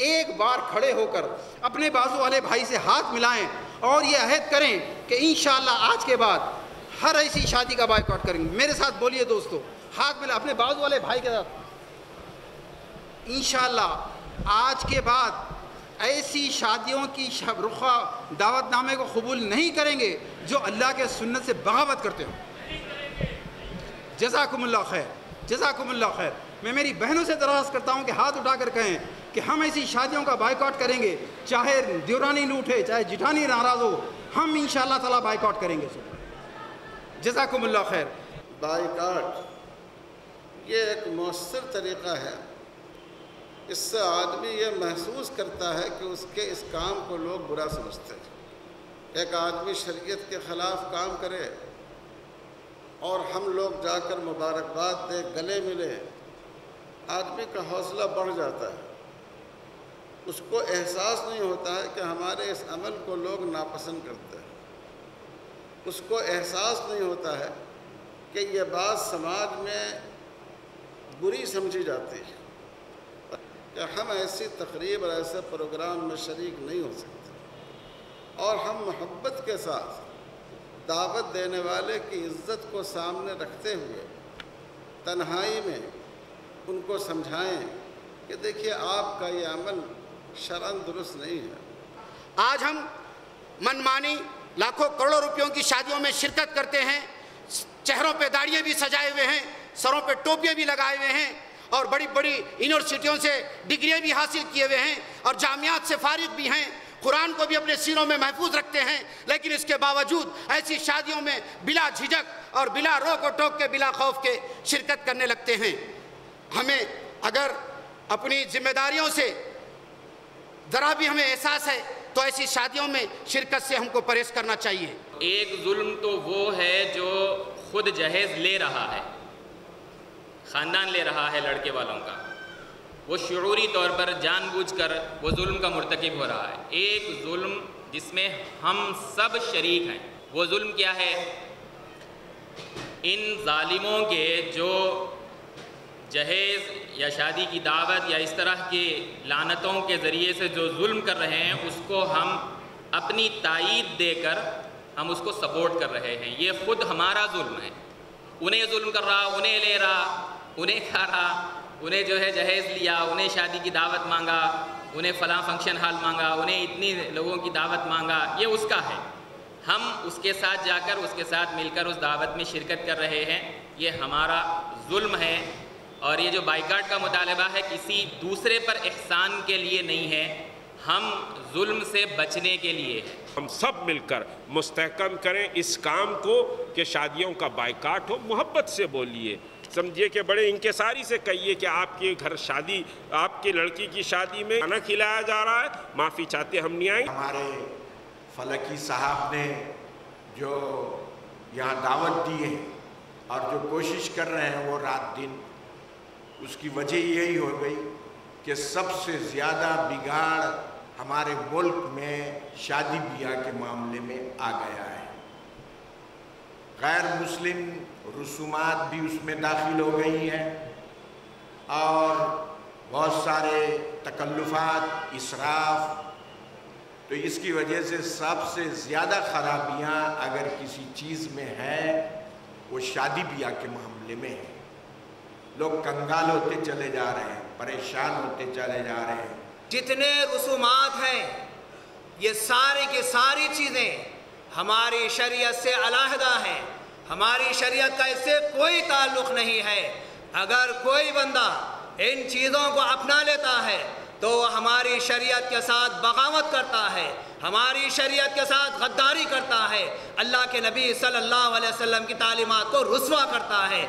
ایک بار کھڑے ہو کر اپنے بازو والے بھائی سے ہاتھ ملائیں اور یہ عہد کریں کہ انشاءاللہ آج کے بعد ہر ایسی شادی کا بائیکاٹ کریں گے. میرے ساتھ بولیے دوستو, ہاتھ ملا اپنے بازو والے بھائی کے ساتھ. انشاءاللہ آج کے بعد ایسی شادیوں کی رخا دعوت نامے کو قبول نہیں کریں گے جو اللہ کے سنت سے بغاوت کرتے ہوں. جزاکم اللہ خیر, جزاکم اللہ خیر. میں میری بہنوں سے درخواست کرتا ہوں کہ ہاتھ اٹھا کر کہیں کہ ہم ایسی شادیوں کا بائیکاٹ کریں گے, چاہے دیورانی نہ اٹھے, چاہے جٹھانی ناراض ہو, ہم انشاءاللہ تعالیٰ بائیکاٹ کریں گے. جزاکم اللہ خیر. بائیکاٹ یہ ایک مؤثر طریقہ ہے. اس سے آدمی یہ محسوس کرتا ہے کہ اس کے اس کام کو لوگ برا سمجھتے ہیں. ایک آدمی شریعت کے خلاف کام کرے اور ہم لوگ جا کر مبارکباد دے, گلے ملے, آدمی کا حوصلہ بڑھ جاتا ہے. اس کو احساس نہیں ہوتا ہے کہ ہمارے اس عمل کو لوگ ناپسند کرتے ہیں. اس کو احساس نہیں ہوتا ہے کہ یہ بات سماج میں بری سمجھی جاتی ہے کہ ہم ایسی تقریب اور ایسے پروگرام میں شریک نہیں ہو سکتے. اور ہم محبت کے ساتھ دعوت دینے والے کی عزت کو سامنے رکھتے ہوئے تنہائی میں ان کو سمجھائیں کہ دیکھیے آپ کا یہ عمل شرعاً درست نہیں ہے. آج ہم من مانی لاکھوں کروڑوں روپیوں کی شادیوں میں شرکت کرتے ہیں, چہروں پہ داڑیاں بھی سجائے ہوئے ہیں, سروں پہ ٹوپیاں بھی لگائے ہوئے ہیں, اور بڑی بڑی یونیورسٹیوں سے ڈگریاں بھی حاصل کیے ہوئے ہیں, اور جامعات سے فارغ بھی ہیں, قرآن کو بھی اپنے سینوں میں محفوظ رکھتے ہیں. لیکن اس کے باوجود ایسی شادیوں میں بلا جھجک اور بلا روک و ٹوک کے, بلا خوف کے شرکت کرنے لگتے ہیں. ہمیں اگر اپنی ذمہ داریوں سے ذرا بھی ہمیں احساس ہے تو ایسی شادیوں میں شرکت سے ہم کو پرہیز کرنا چاہیے. ایک ظلم تو وہ ہے جو خود جہیز لے رہا ہے, خاندان لے رہا ہے لڑکے والوں کا, وہ شعوری طور پر جان بوجھ کر وہ ظلم کا مرتکب ہو رہا ہے. ایک ظلم جس میں ہم سب شریک ہیں, وہ ظلم کیا ہے؟ ان ظالموں کے جو جہیز یا شادی کی دعوت یا اس طرح کے لعنتوں کے ذریعے سے جو ظلم کر رہے ہیں, اس کو ہم اپنی تائید دے کر ہم اس کو سپورٹ کر رہے ہیں. یہ خود ہمارا ظلم ہے. انہیں ظلم کر رہا, انہیں لے رہا, انہیں کھا رہا, انہیں جو ہے جہیز لیا, انہیں شادی کی دعوت مانگا, انہیں فلاں فنکشن ہال مانگا, انہیں اتنی لوگوں کی دعوت مانگا, یہ اس کا ہے. ہم اس کے ساتھ جا کر, اس کے ساتھ مل کر اس دعوت میں شرکت کر رہے ہیں. یہ ہمارا ظلم ہے. اور یہ جو بائیکاٹ کا مطالبہ ہے کسی دوسرے پر احسان کے لیے نہیں ہے, ہم ظلم سے بچنے کے لیے ہے. ہم سب مل کر مستحکم کریں اس کام کو کہ شادیوں کا بائیکاٹ ہو. محبت سے بولیے, سمجھیے کہ بڑے انکساری سے کہیے کہ آپ کے گھر شادی, آپ کی لڑکی کی شادی میں کھانا کھلایا جا رہا ہے, معافی چاہتے ہم نہیں آئیں. ہمارے فلکی صاحب نے جو یہاں دعوت دی ہے اور جو کوشش کر رہے ہیں وہ رات دن, اس کی وجہ یہی ہو گئی کہ سب سے زیادہ بگاڑ ہمارے ملک میں شادی بیاہ کے معاملے میں آ گیا ہے. غیر مسلم رسومات بھی اس میں داخل ہو گئی ہیں اور بہت سارے تکلفات, اسراف. تو اس کی وجہ سے سب سے زیادہ خرابیاں اگر کسی چیز میں ہے وہ شادی بیاہ کے معاملے میں ہے. لوگ کنگال ہوتے چلے جا رہے ہیں, پریشان ہوتے چلے جا رہے ہیں. جتنے رسومات ہیں یہ ساری کی ساری چیزیں ہماری شریعت سے علیحدہ ہیں. ہماری شریعت کا اس سے کوئی تعلق نہیں ہے. اگر کوئی بندہ ان چیزوں کو اپنا لیتا ہے تو وہ ہماری شریعت کے ساتھ بغاوت کرتا ہے, ہماری شریعت کے ساتھ غداری کرتا ہے, اللہ کے نبی صلی اللہ علیہ وسلم کی تعلیمات کو رسوا کرتا ہے.